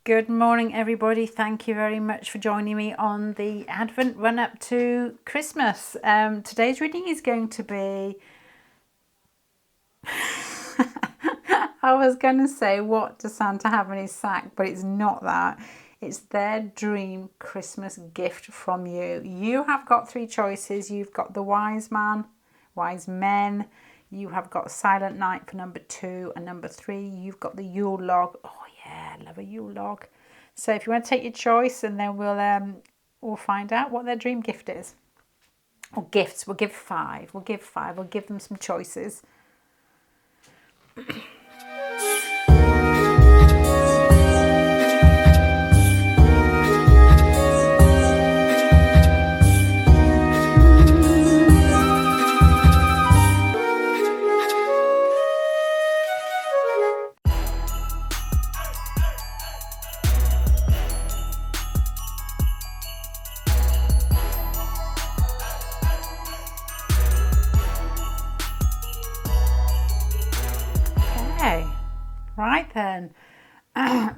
Good morning, everybody. Thank you very much for joining me on the Advent run up to Christmas. Today's reading is going to be... I was going to say, what does Santa have in his sack? But it's not that. It's their dream Christmas gift from you. You have got three choices. You've got the wise men. You have got Silent Night for number 2 and number 3. You've got the Yule log. Oh yeah, I love a Yule log. So if you want to take your choice, and then we'll find out what their dream gift is. Or gifts. We'll give 5. We'll give them some choices. Right then,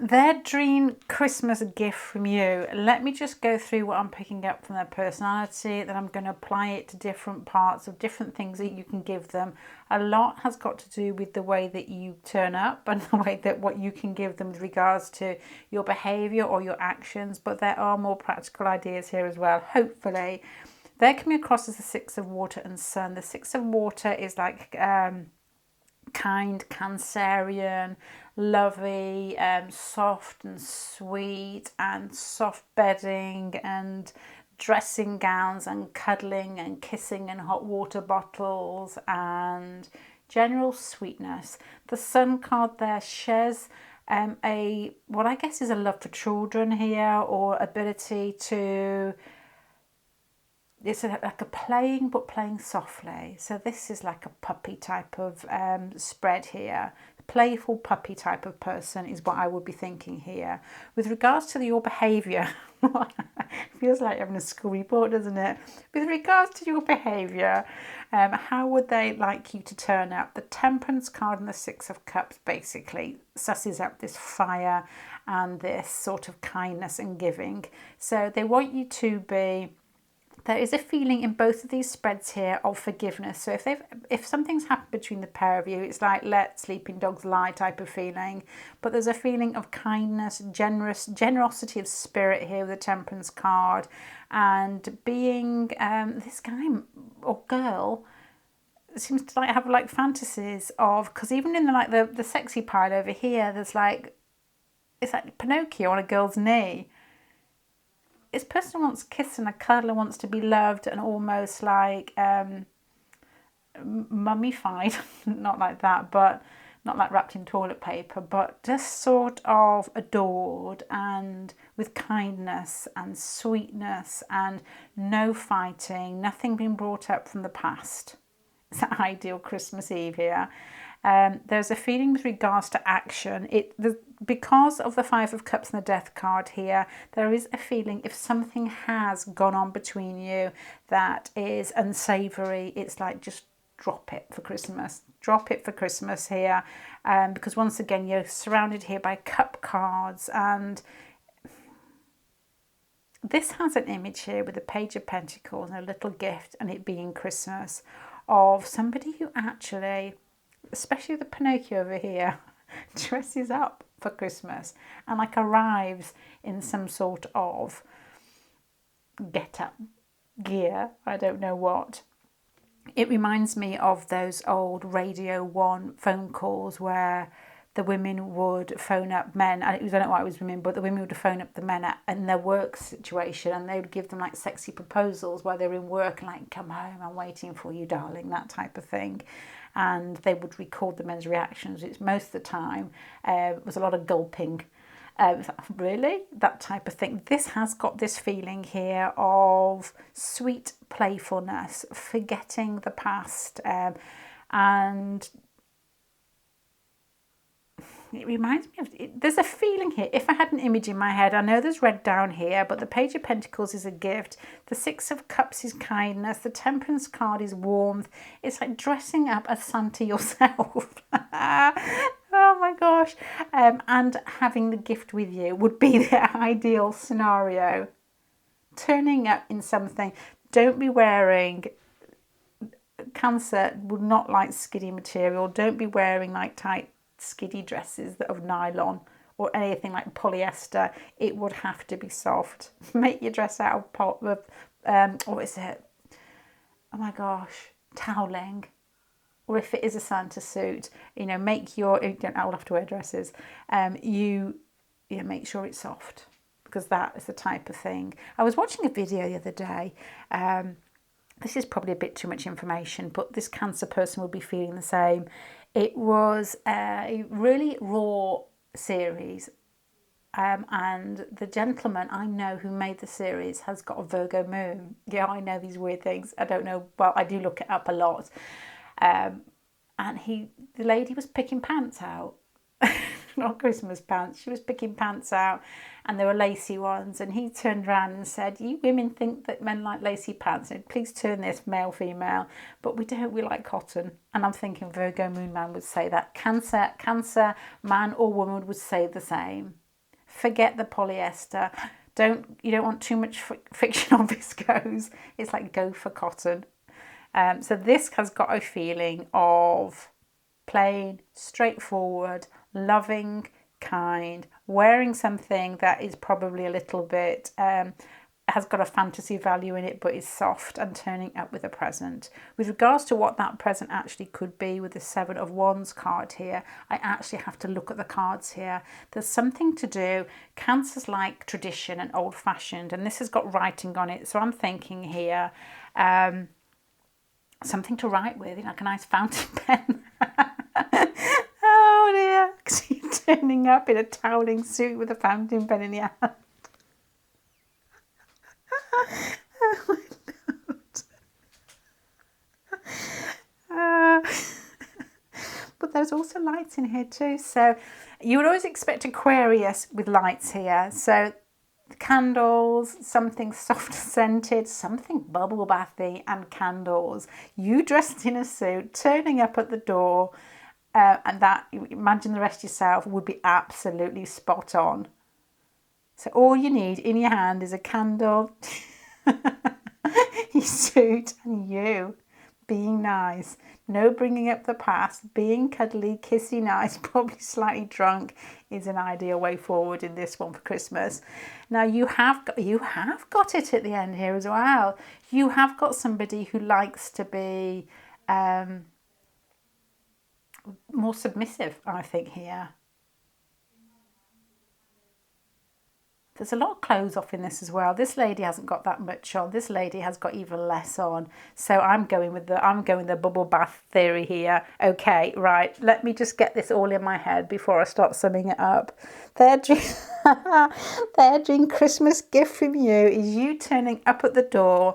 their dream Christmas gift from you. Let me just go through what I'm picking up from their personality, then I'm going to apply it to different parts of different things that you can give them. A lot has got to do with the way that you turn up and the way that what you can give them with regards to your behaviour or your actions, but there are more practical ideas here as well, hopefully. They're coming across as the 6 of water and sun. The 6 of water is like... kind, Cancerian, lovey, soft and sweet, and soft bedding and dressing gowns and cuddling and kissing and hot water bottles and general sweetness. The sun card there shares what I guess is a love for children here, or ability to... It's like a playing, but playing softly. So this is like a puppy type of spread here. Playful puppy type of person is what I would be thinking here. With regards to your behaviour, feels like having a school report, doesn't it? With regards to your behaviour, how would they like you to turn up? The Temperance card and the 6 of Cups basically susses up this fire and this sort of kindness and giving. So they want you to be... There is a feeling in both of these spreads here of forgiveness. So if something's happened between the pair of you, it's like let sleeping dogs lie type of feeling. But there's a feeling of kindness, generosity of spirit here with the Temperance card, and being this guy or girl seems to like have like fantasies of, because even in the sexy pile over here, there's like, it's like Pinocchio on a girl's knee. This person wants a kiss and a cuddle and wants to be loved and almost like mummified, not like that, but not like wrapped in toilet paper, but just sort of adored and with kindness and sweetness and no fighting, nothing being brought up from the past. It's an ideal Christmas Eve here. There's a feeling with regards to action. Because of the 5 of Cups and the Death card here, there is a feeling if something has gone on between you that is unsavoury, it's like just drop it for Christmas. Drop it for Christmas here. Because once again, you're surrounded here by cup cards, and this has an image here with the Page of Pentacles and a little gift, and it being Christmas, of somebody who actually... especially the Pinocchio over here, dresses up for Christmas and like arrives in some sort of get-up gear, I don't know what. It reminds me of those old Radio 1 phone calls where the women would phone up men, and I don't know why it was women, but the women would phone up the men in their work situation, and they would give them like sexy proposals while they're in work, and like, come home, I'm waiting for you, darling, that type of thing. And they would record the men's reactions, which most of the time was a lot of gulping. Really? That type of thing. This has got this feeling here of sweet playfulness, forgetting the past, and it reminds me of... there's a feeling here. If I had an image in my head, I know there's red down here, but the Page of Pentacles is a gift. The 6 of Cups is kindness. The Temperance card is warmth. It's like dressing up as Santa yourself. Oh my gosh. And having the gift with you would be the ideal scenario. Turning up in something. Don't be wearing, Cancer would not like skiddy material. Don't be wearing like tight skiddy dresses that of nylon or anything like polyester. It would have to be soft. Make your dress out of what is it? Oh my gosh, toweling. Or if it is a Santa suit, you know, make your, you don't all have to wear dresses, make sure it's soft, because that is the type of thing. I was watching a video the other day. This is probably a bit too much information, but this Cancer person will be feeling the same. It was a really raw series. And the gentleman I know who made the series has got a Virgo moon. Yeah, I know these weird things. I don't know. Well, I do look it up a lot. And the lady was picking pants out. Not Christmas pants. She was picking pants out, and there were lacy ones. And he turned around and said, "You women think that men like lacy pants. And please turn this male, female. But we don't. We like cotton." And I'm thinking Virgo moon man would say that. Cancer man or woman would say the same. Forget the polyester. You don't want too much friction on viscose. It's like go for cotton. So this has got a feeling of plain, straightforward, loving, kind, wearing something that is probably a little bit, has got a fantasy value in it, but is soft, and turning up with a present. With regards to what that present actually could be with the 7 of Wands card here, I actually have to look at the cards here. There's something to do. Cancer's like tradition and old-fashioned, and this has got writing on it. So I'm thinking here, something to write with, like a nice fountain pen. Oh dear, because he's turning up in a toweling suit with a fountain pen in your hand. Oh my God. But there's also lights in here too. So you would always expect Aquarius with lights here. So candles, something soft scented, something bubble bathy, and candles. You dressed in a suit, turning up at the door, and that, imagine the rest yourself, would be absolutely spot on. So all you need in your hand is a candle, your suit, and you being nice. No bringing up the past, being cuddly, kissy nice, probably slightly drunk is an ideal way forward in this one for Christmas. Now you have got it at the end here as well. You have got somebody who likes to be more submissive, I think, here. There's a lot of clothes off in this as well. This lady hasn't got that much on. This lady has got even less on. So I'm going with the bubble bath theory here. Okay, right. Let me just get this all in my head before I start summing it up. Their dream Christmas gift from you is you turning up at the door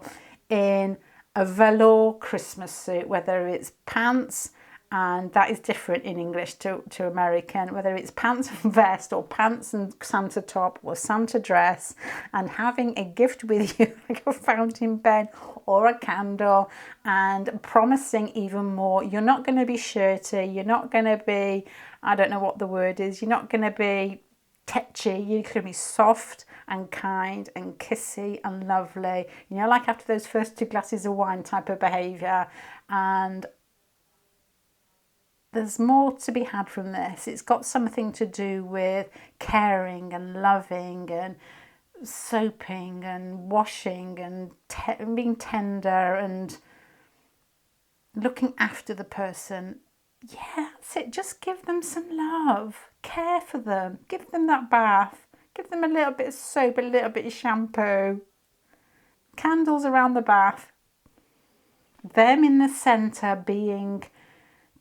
in a velour Christmas suit, whether it's pants, and that is different in English to American, whether it's pants and vest or pants and Santa top or Santa dress, and having a gift with you like a fountain pen or a candle, and promising even more. You're not going to be shirty, you're not going to be, I don't know what the word is, you're not going to be tetchy, you're going to be soft and kind and kissy and lovely. You know, like after those first 2 glasses of wine type of behaviour. And there's more to be had from this. It's got something to do with caring and loving and soaping and washing and being tender and looking after the person. Yeah, that's it. Just give them some love. Care for them. Give them that bath. Give them a little bit of soap, a little bit of shampoo. Candles around the bath. Them in the centre being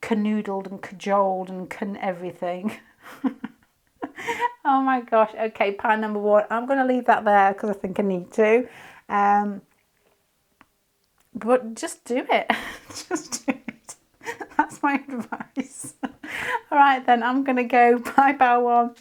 canoodled and cajoled and everything. Oh my gosh. Okay, pile number 1. I'm going to leave that there because I think I need to. But just do it. Just do it. That's my advice. All right then, I'm going to go. Bye, pile 1.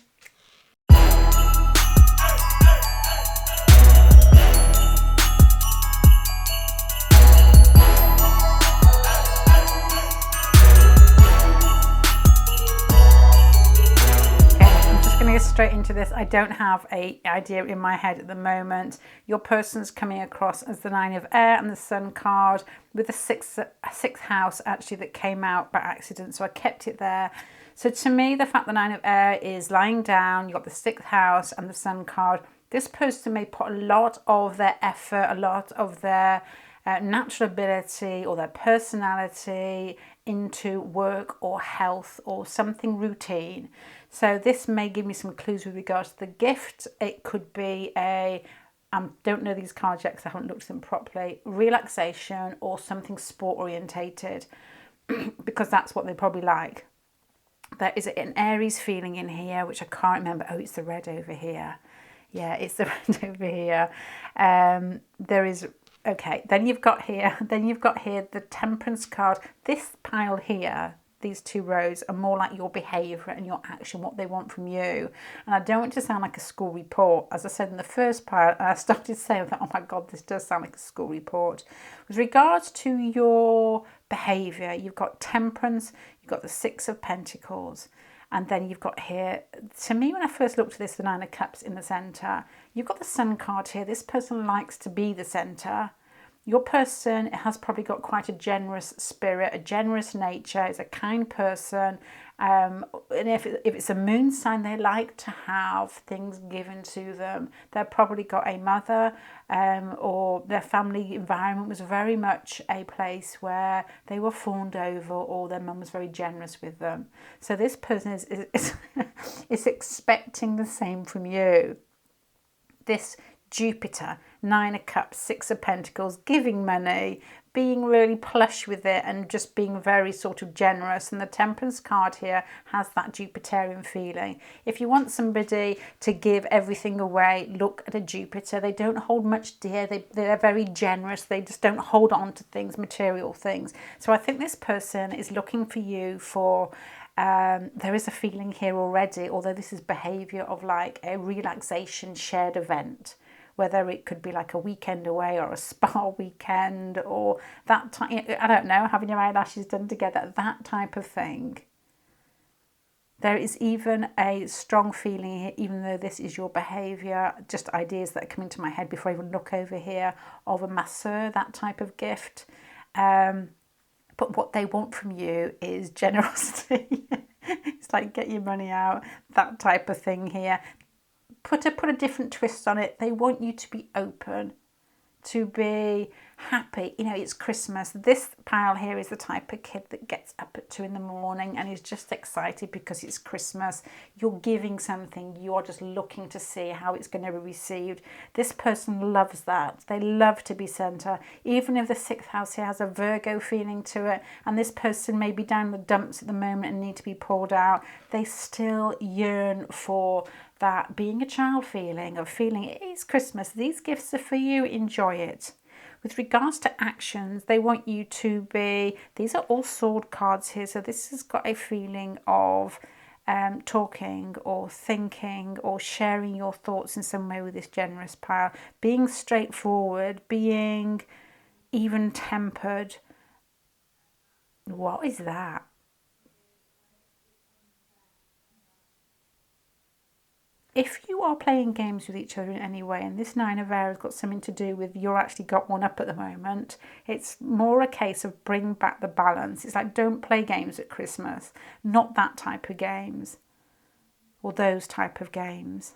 unfortunately, straight into this, I don't have a idea in my head at the moment. Your person's coming across as the Nine of Air and the Sun card with the sixth house actually that came out by accident, so I kept it there. So to me, the fact the Nine of Air is lying down, you've got the sixth house and the Sun card. This person may put a lot of their effort, a lot of their natural ability or their personality into work or health or something routine. So this may give me some clues with regards to the gift. It could be a, I don't know these cards yet because I haven't looked at them properly, relaxation or something sport orientated because that's what they probably like. There is an Aries feeling in here, which I can't remember. Oh, it's the red over here. Yeah, it's the red over here. There is, okay, then you've got here the Temperance card. This pile here, these two rows are more like your behaviour and your action, what they want from you. And I don't want to sound like a school report. As I said in the first pile, I started saying that, oh my God, this does sound like a school report. With regards to your behaviour, you've got Temperance, you've got the Six of Pentacles, and then you've got here, to me, when I first looked at this, the Nine of Cups in the centre, you've got the Sun card here. This person likes to be the centre. Your person has probably got quite a generous spirit, a generous nature, is a kind person. And if it's a moon sign, they like to have things given to them. They've probably got a mother or their family environment was very much a place where they were fawned over or their mum was very generous with them. So this person is expecting the same from you. This Jupiter, Nine of Cups, Six of Pentacles, giving money, being really plush with it and just being very sort of generous. And the Temperance card here has that Jupiterian feeling. If you want somebody to give everything away, look at a Jupiter. They don't hold much dear. They're very generous. They just don't hold on to things, material things. So I think this person is looking for you for... there is a feeling here already, although this is behaviour of like a relaxation shared event. Whether it could be like a weekend away or a spa weekend or that time, I don't know, having your eyelashes done together, that type of thing. There is even a strong feeling here, even though this is your behaviour, just ideas that are coming to my head before I even look over here, of a masseur, that type of gift. But what they want from you is generosity. It's like get your money out, that type of thing here. Put a different twist on it. They want you to be open, to be happy. You know, it's Christmas. This pile here is the type of kid that gets up at 2 a.m. and is just excited because it's Christmas. You're giving something. You're just looking to see how it's going to be received. This person loves that. They love to be centre. Even if the sixth house here has a Virgo feeling to it and this person may be down the dumps at the moment and need to be pulled out, they still yearn for that being a child feeling, of feeling it is Christmas. These gifts are for you. Enjoy it. With regards to actions, they want you to be, these are all sword cards here. So this has got a feeling of talking or thinking or sharing your thoughts in some way with this generous pile. Being straightforward, being even-tempered. What is that? If you are playing games with each other in any way, and this Nine of Air has got something to do with you're actually got one up at the moment, it's more a case of bring back the balance. It's like don't play games at Christmas, not that type of games or those type of games.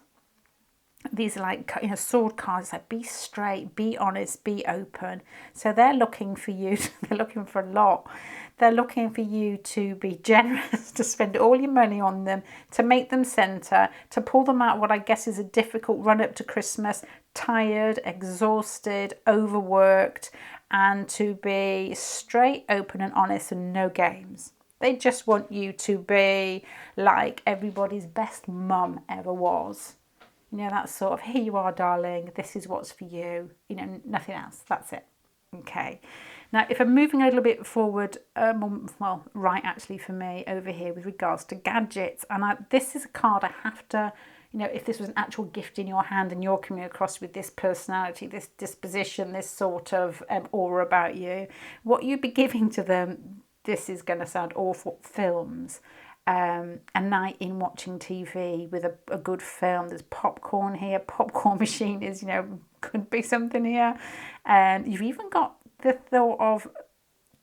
These are like, you know, sword cards, like be straight, be honest, be open. So they're looking for you, they're looking for a lot. They're looking for you to be generous, to spend all your money on them, to make them centre, to pull them out what I guess is a difficult run up to Christmas, tired, exhausted, overworked, and to be straight, open and honest and no games. They just want you to be like everybody's best mum ever was. You know, that sort of, here you are, darling, this is what's for you. You know, nothing else. That's it. Okay. Now, if I'm moving a little bit forward, well, right actually for me over here with regards to gadgets, and this is a card I have to, you know, if this was an actual gift in your hand and you're coming across with this personality, this disposition, this sort of aura about you, what you'd be giving to them, this is going to sound awful, films. a night in watching TV with a good film. There's popcorn here. Popcorn machine is, could be something here. And you've even got the thought of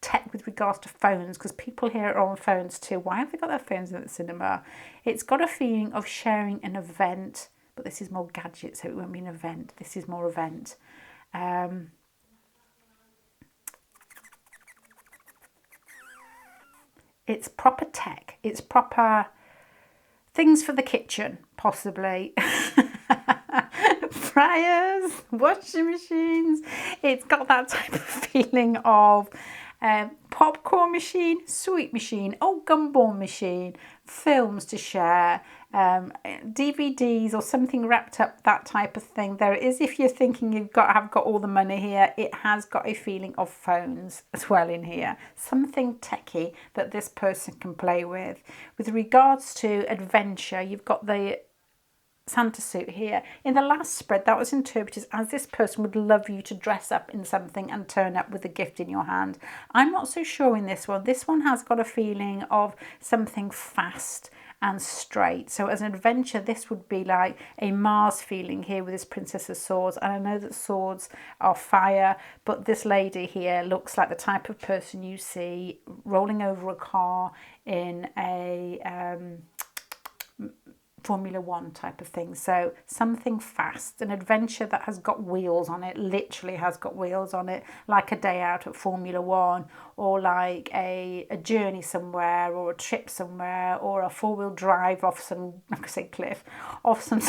tech with regards to phones, because people here are on phones too. Why have they got their phones in the cinema? It's got a feeling of sharing an event, but this is more gadget, so it won't be an event. This is more event. It's proper tech. It's proper things for the kitchen, possibly. Fryers, washing machines. It's got that type of feeling of popcorn machine, sweet machine, gumball machine, films to share, DVDs or something wrapped up, that type of thing. There it is. If you're thinking have got all the money here, it has got a feeling of phones as well in here. Something techie that this person can play with. With regards to adventure, you've got the Santa suit here. In the last spread, that was interpreted as this person would love you to dress up in something and turn up with a gift in your hand. I'm not so sure in this one. This one has got a feeling of something fast and straight. So as an adventure, this would be like a Mars feeling here with this Princess of Swords. And I know that swords are fire, but this lady here looks like the type of person you see rolling over a car in a Formula One type of thing. So something fast, an adventure that has got wheels on it, literally has got wheels on it, like a day out at Formula One, or like a journey somewhere, or a trip somewhere, or a four-wheel drive off some, like I say, cliff, off some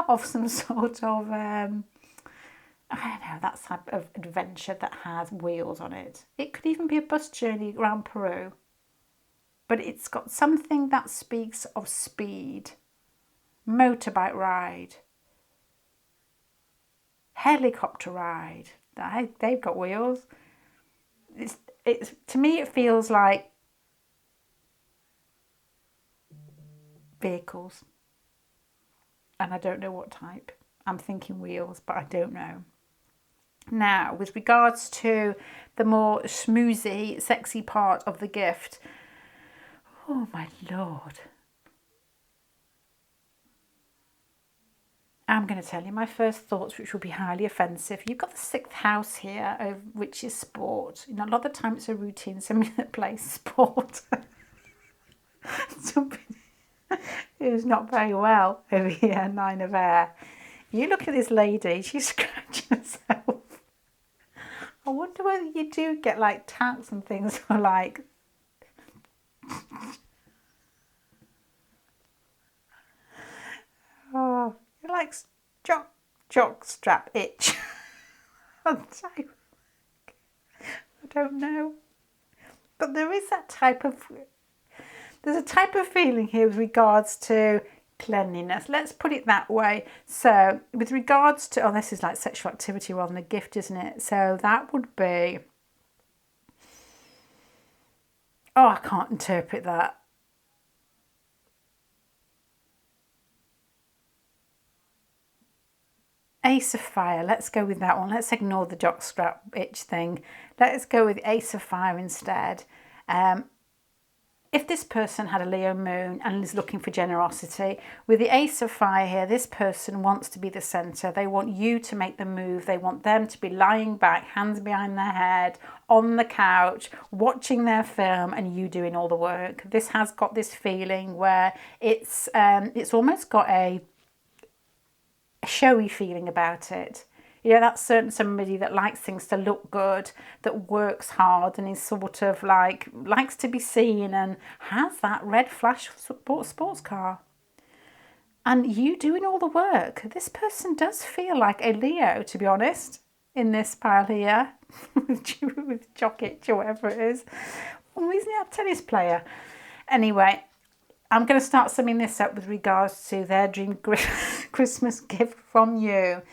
off some sort of I don't know, that type of adventure that has wheels on it. It could even be a bus journey around Peru. But it's got something that speaks of speed, motorbike ride, helicopter ride. They've got wheels. It's to me, it feels like vehicles, and I don't know what type. I'm thinking wheels, but I don't know. Now, with regards to the more schmoozy, sexy part of the gift. Oh my Lord. I'm going to tell you my first thoughts, which will be highly offensive. You've got the 6th house here, which is sport. A lot of the time it's a routine, somebody that plays sport. Somebody who's not very well over here, 9 of air. You look at this lady, she's scratching herself. I wonder whether you do get like tax and things for like... Oh, you like jock strap itch. I don't know. But there is that there's a type of feeling here with regards to cleanliness. Let's put it that way. So with regards to, this is like sexual activity rather than a gift, isn't it? So that would be, I can't interpret that. Ace of Fire, let's go with that one. Let's ignore the jockstrap itch thing. Let's go with Ace of Fire instead. If this person had a Leo moon and is looking for generosity, with the Ace of Fire here, this person wants to be the centre. They want you to make the move. They want them to be lying back, hands behind their head, on the couch, watching their film, and you doing all the work. This has got this feeling where it's almost got a showy feeling about it. That's certain somebody that likes things to look good, that works hard and is sort of like, likes to be seen and has that red flash sports car. And you doing all the work. This person does feel like a Leo, to be honest, in this pile here, with jock itch or whatever it is. Well, isn't he a tennis player? Anyway, I'm going to start summing this up with regards to their dream Christmas gift from you.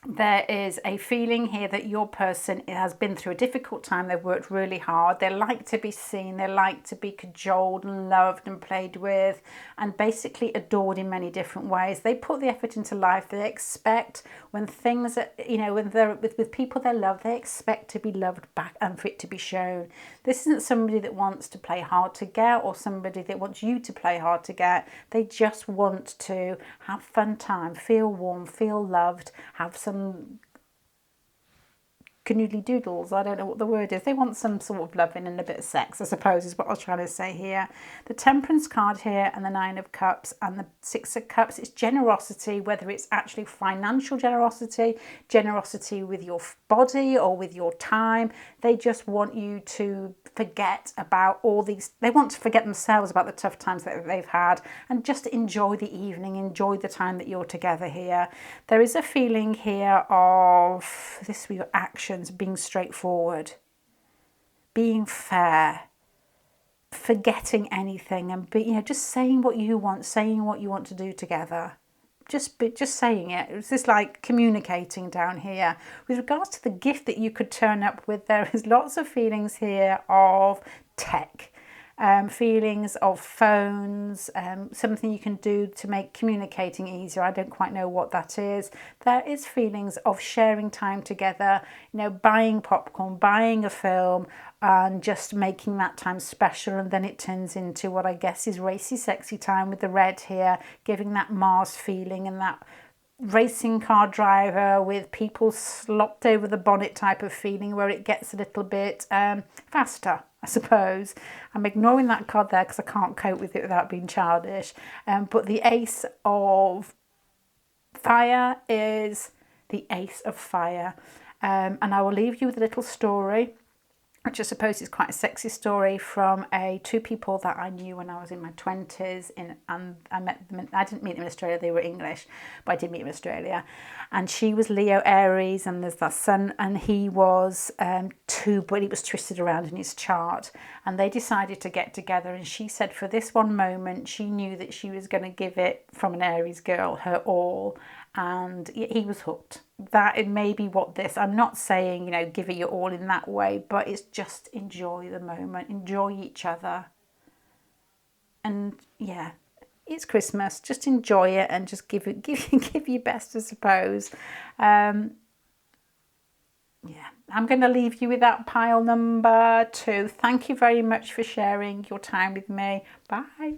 There is a feeling here that your person has been through a difficult time. They've worked really hard. They like to be seen. They like to be cajoled and loved and played with and basically adored in many different ways. They put the effort into life. They expect when things, when they're with people they love, they expect to be loved back and for it to be shown. This isn't somebody that wants to play hard to get or somebody that wants you to play hard to get. They just want to have fun time, feel warm, feel loved, have some canoodly doodles, I don't know what the word is. They want some sort of loving and a bit of sex, I suppose, is what I was trying to say here. The Temperance card here and the Nine of Cups and the Six of Cups, it's generosity, whether it's actually financial generosity, generosity with your body or with your time. They just want you to forget about all these, they want to forget themselves about the tough times that they've had and just enjoy the evening, enjoy the time that you're together here. There is a feeling here of this with your actions being straightforward, being fair, forgetting anything and just saying what you want, saying what you want to do together. Just saying it. It's just like communicating down here. With regards to the gift that you could turn up with, there is lots of feelings here of tech. Feelings of phones, something you can do to make communicating easier. I don't quite know what that is. There is feelings of sharing time together, buying popcorn, buying a film and just making that time special, and then it turns into what I guess is racy sexy time with the red here, giving that Mars feeling and that racing car driver with people slopped over the bonnet type of feeling where it gets a little bit faster, I suppose. I'm ignoring that card there because I can't cope with it without being childish. But the Ace of Fire is the Ace of Fire. And I will leave you with a little story, which I suppose is quite a sexy story from two people that I knew when I was in my 20s. And I met them. I didn't meet them in Australia. They were English, but I did meet them in Australia. And she was Leo Aries, and there's that son, and he was too, but he was twisted around in his chart. And they decided to get together. And she said for this one moment, she knew that she was going to give it from an Aries girl her all. And he was hooked. That may be what this, I'm not saying, give it your all in that way, but it's just enjoy the moment, enjoy each other. And yeah, it's Christmas, just enjoy it and just give your best, I suppose. Yeah, I'm going to leave you with that pile number 2. Thank you very much for sharing your time with me. Bye.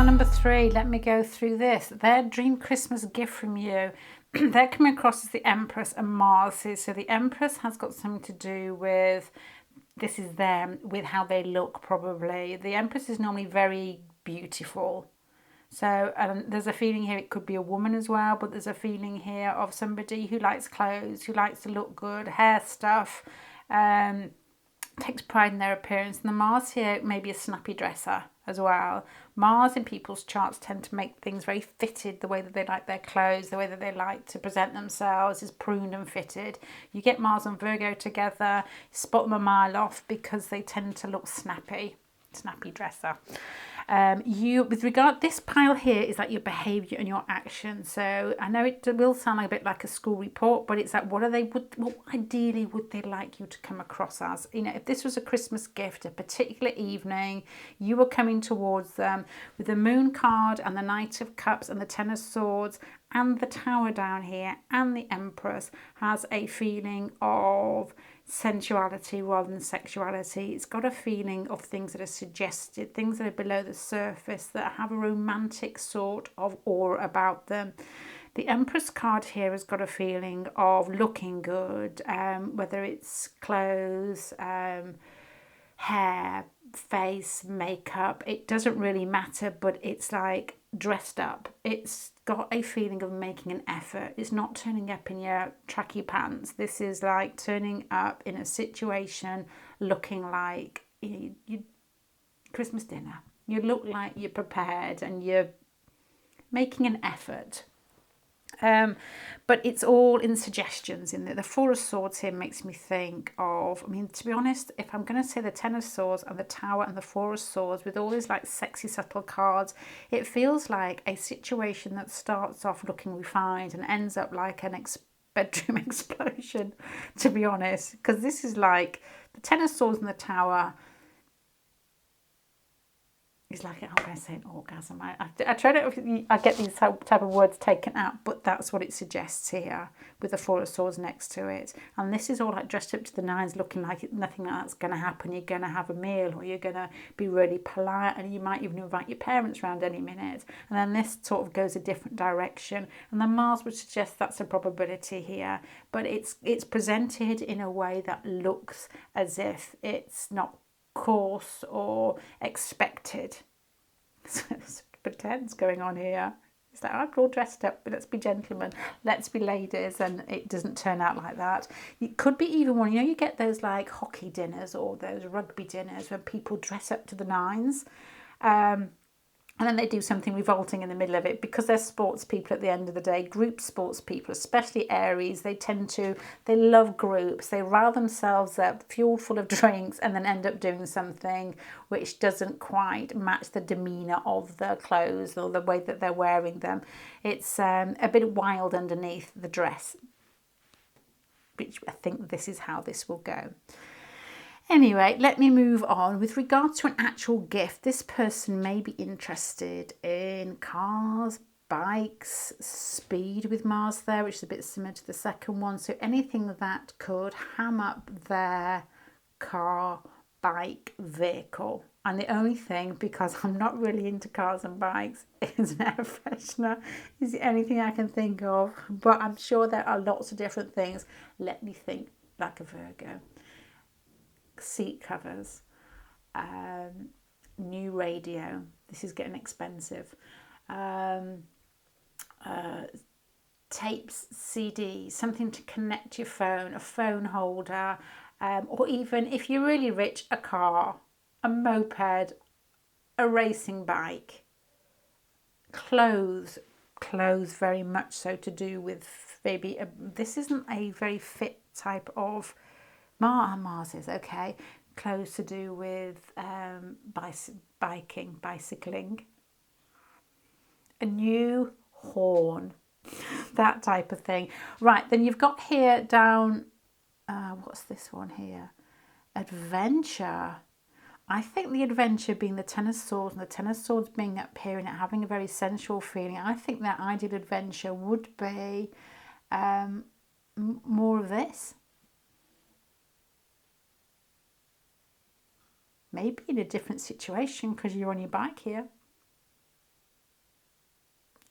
Number 3, let me go through this. Their dream Christmas gift from you. They're coming across as the Empress and Mars. So the Empress has got something to do with, this is them, with how they look probably. The Empress is normally very beautiful. So there's a feeling here it could be a woman as well, but there's a feeling here of somebody who likes clothes, who likes to look good, hair stuff, takes pride in their appearance. And the Mars here may be a snappy dresser as well. Mars in people's charts tend to make things very fitted. The way that they like their clothes, the way that they like to present themselves is pruned and fitted. You get Mars and Virgo together, spot them a mile off because they tend to look snappy dresser. With regard, this pile here is like your behaviour and your action. So I know it will sound like a bit like a school report, but it's like what ideally would they like you to come across as? If this was a Christmas gift, a particular evening, you were coming towards them with the Moon card and the Knight of Cups and the Ten of Swords and the Tower down here, and the Empress has a feeling of sensuality rather than sexuality. It's got a feeling of things that are suggested, things that are below the surface, that have a romantic sort of aura about them. The Empress card here has got a feeling of looking good, whether it's clothes, hair, face, makeup, it doesn't really matter, but it's like dressed up. It's got a feeling of making an effort. It's not turning up in your tracky pants. This is like turning up in a situation looking like you Christmas dinner. You look like you're prepared and you're making an effort. But it's all in suggestions. In the Four of Swords here makes me think of, I mean, to be honest, if I'm going to say the Ten of Swords and the Tower and the Four of Swords with all these like sexy, subtle cards, it feels like a situation that starts off looking refined and ends up like an bedroom explosion, to be honest. Because this is like the Ten of Swords and the Tower. It's like, I'm going to say an orgasm. I try to, I get these type of words taken out, but that's what it suggests here with the Four of Swords next to it. And this is all like dressed up to the nines, looking like nothing like that's going to happen. You're going to have a meal, or you're going to be really polite, and you might even invite your parents around any minute. And then this sort of goes a different direction. And then Mars would suggest that's a probability here, but it's presented in a way that looks as if it's not course or expected. So there's pretense going on here. It's like, I'm all dressed up, but let's be gentlemen, let's be ladies, and it doesn't turn out like that. It could be even one, you know, you get those like hockey dinners or those rugby dinners when people dress up to the nines, and then they do something revolting in the middle of it, because they're sports people at the end of the day, group sports people, especially Aries. They love groups. They rile themselves up, fuel full of drinks, and then end up doing something which doesn't quite match the demeanour of the clothes or the way that they're wearing them. It's a bit wild underneath the dress, which I think this is how this will go. Anyway, let me move on. With regard to an actual gift, this person may be interested in cars, bikes, speed with Mars there, which is a bit similar to the second one. So anything that could ham up their car, bike, vehicle. And the only thing, because I'm not really into cars and bikes, is an air freshener. Is the only thing I can think of. But I'm sure there are lots of different things. Let me think like a Virgo. Seat covers, new radio. This is getting expensive. Tapes, CDs, something to connect your phone, a phone holder, or even if you're really rich, a car, a moped, a racing bike. Clothes very much so to do with maybe this isn't a very fit type of Mars is okay. Clothes to do with bicycling. A new horn, that type of thing. Right, then you've got here down, what's this one here? Adventure. I think the adventure being the Ten of Swords and the Ten of Swords being up here and it having a very sensual feeling. I think that ideal adventure would be more of this. Maybe in a different situation because you're on your bike here.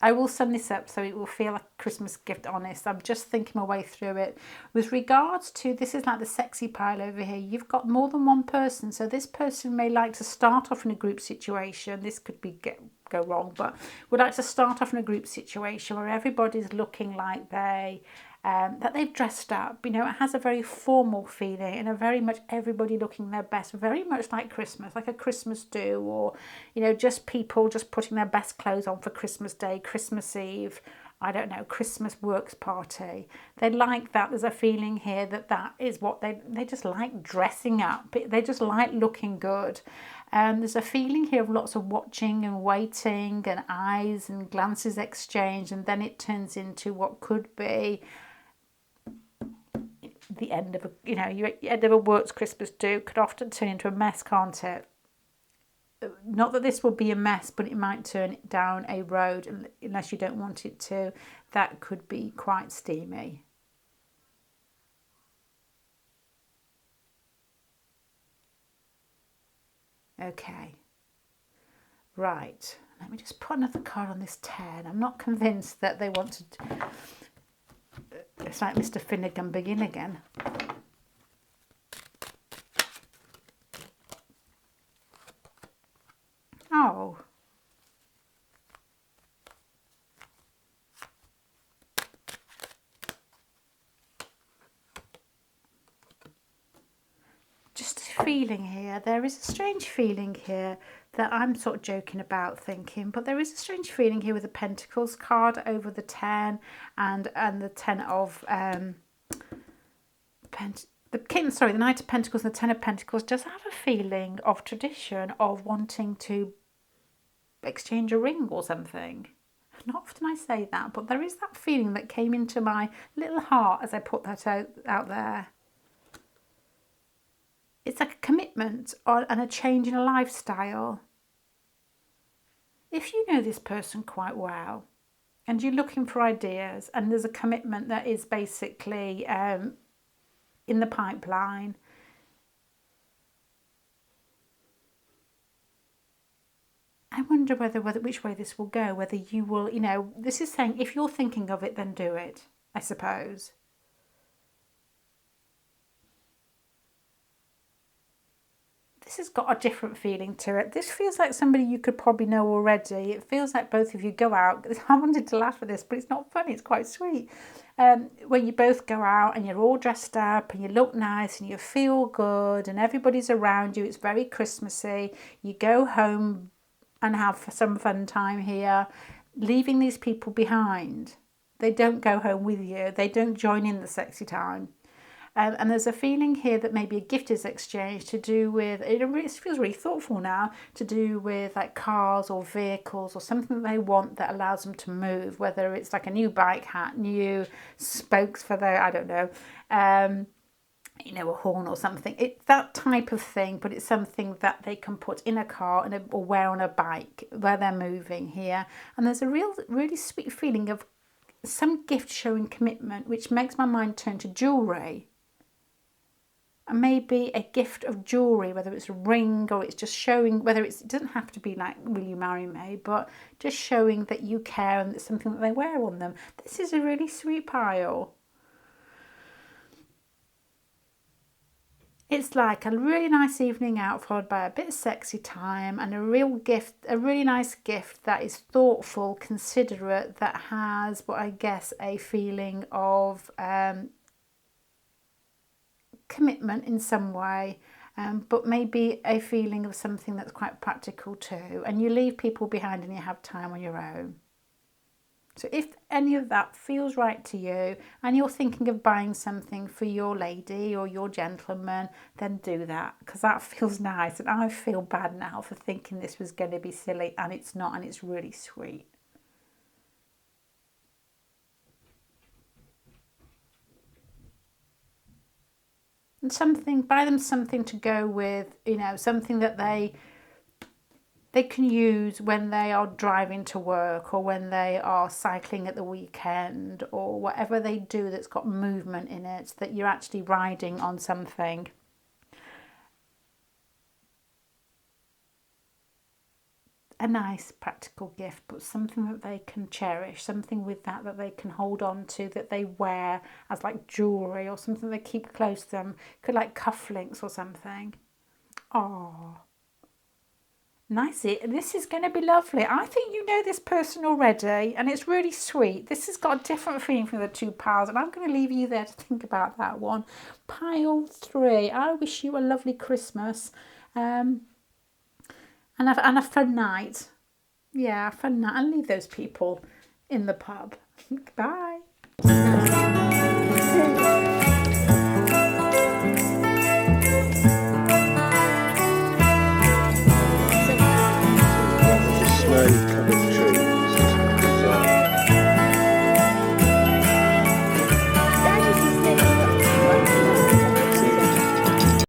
I will sum this up so it will feel like a Christmas gift, honest. I'm just thinking my way through it. With regards to, this is like the sexy pile over here. You've got more than one person. So this person may like to start off in a group situation. This could be go wrong, but would like to start off in a group situation where everybody's looking like that they've dressed up. You know, it has a very formal feeling and a very much everybody looking their best, very much like Christmas, like a Christmas do, or, you know, just people just putting their best clothes on for Christmas Day, Christmas Eve, I don't know, Christmas works party. They like that. There's a feeling here that is what they just like dressing up. They just like looking good. There's a feeling here of lots of watching and waiting and eyes and glances exchanged, and then it turns into what could be the end of the end of a works Christmas do could often turn into a mess, can't it? Not that this will be a mess, but it might turn it down a road unless you don't want it to. That could be quite steamy. Okay. Right. Let me just put another card on this 10. I'm not convinced that they want to... It's like Mr. Finnegan begin again. Oh. Just feeling here. There is a strange feeling here that I'm sort of joking about thinking, but there is a strange feeling here with the Pentacles card over the 10 and the 10 of the Knight of Pentacles and the 10 of Pentacles does have a feeling of tradition of wanting to exchange a ring or something. Not often I say that, but there is that feeling that came into my little heart as I put that out there. It's like a commitment and a change in a lifestyle. If you know this person quite well and you're looking for ideas and there's a commitment that is basically in the pipeline, I wonder which way this will go, whether you will, this is saying if you're thinking of it, then do it, I suppose. This has got a different feeling to it. This feels like somebody you could probably know already. It feels like both of you go out. I wanted to laugh at this, but it's not funny. It's quite sweet. When you both go out and you're all dressed up and you look nice and you feel good and everybody's around you. It's very Christmassy. You go home and have some fun time here, leaving these people behind. They don't go home with you. They don't join in the sexy time. And there's a feeling here that maybe a gift is exchanged to do with, it feels really thoughtful now, to do with like cars or vehicles or something that they want that allows them to move, whether it's like a new bike hat, new spokes for their, I don't know, a horn or something. It's that type of thing, but it's something that they can put in a car or wear on a bike where they're moving here. And there's a really sweet feeling of some gift showing commitment, which makes my mind turn to jewellery. And maybe a gift of jewellery, whether it's a ring or it's just showing, it doesn't have to be like, will you marry me? But just showing that you care and it's something that they wear on them. This is a really sweet pile. It's like a really nice evening out followed by a bit of sexy time and a really nice gift that is thoughtful, considerate, that has what I guess a feeling of commitment in some way, but maybe a feeling of something that's quite practical too. And you leave people behind and you have time on your own. So if any of that feels right to you and you're thinking of buying something for your lady or your gentleman, then do that, because that feels nice. And I feel bad now for thinking this was going to be silly, and it's not, and it's really sweet. And buy them something to go with, something that they can use when they are driving to work or when they are cycling at the weekend or whatever they do that's got movement in it, that you're actually riding on something. A nice practical gift, but something that they can cherish, something with that they can hold on to, that they wear as like jewellery or something they keep close to them. Could like cufflinks or something. Oh, nice. This is going to be lovely. I think you know this person already and it's really sweet. This has got a different feeling from the two piles, and I'm going to leave you there to think about that one. Pile 3. I wish you a lovely Christmas. And a fun night. Yeah, a fun night. And leave those people in the pub. Bye.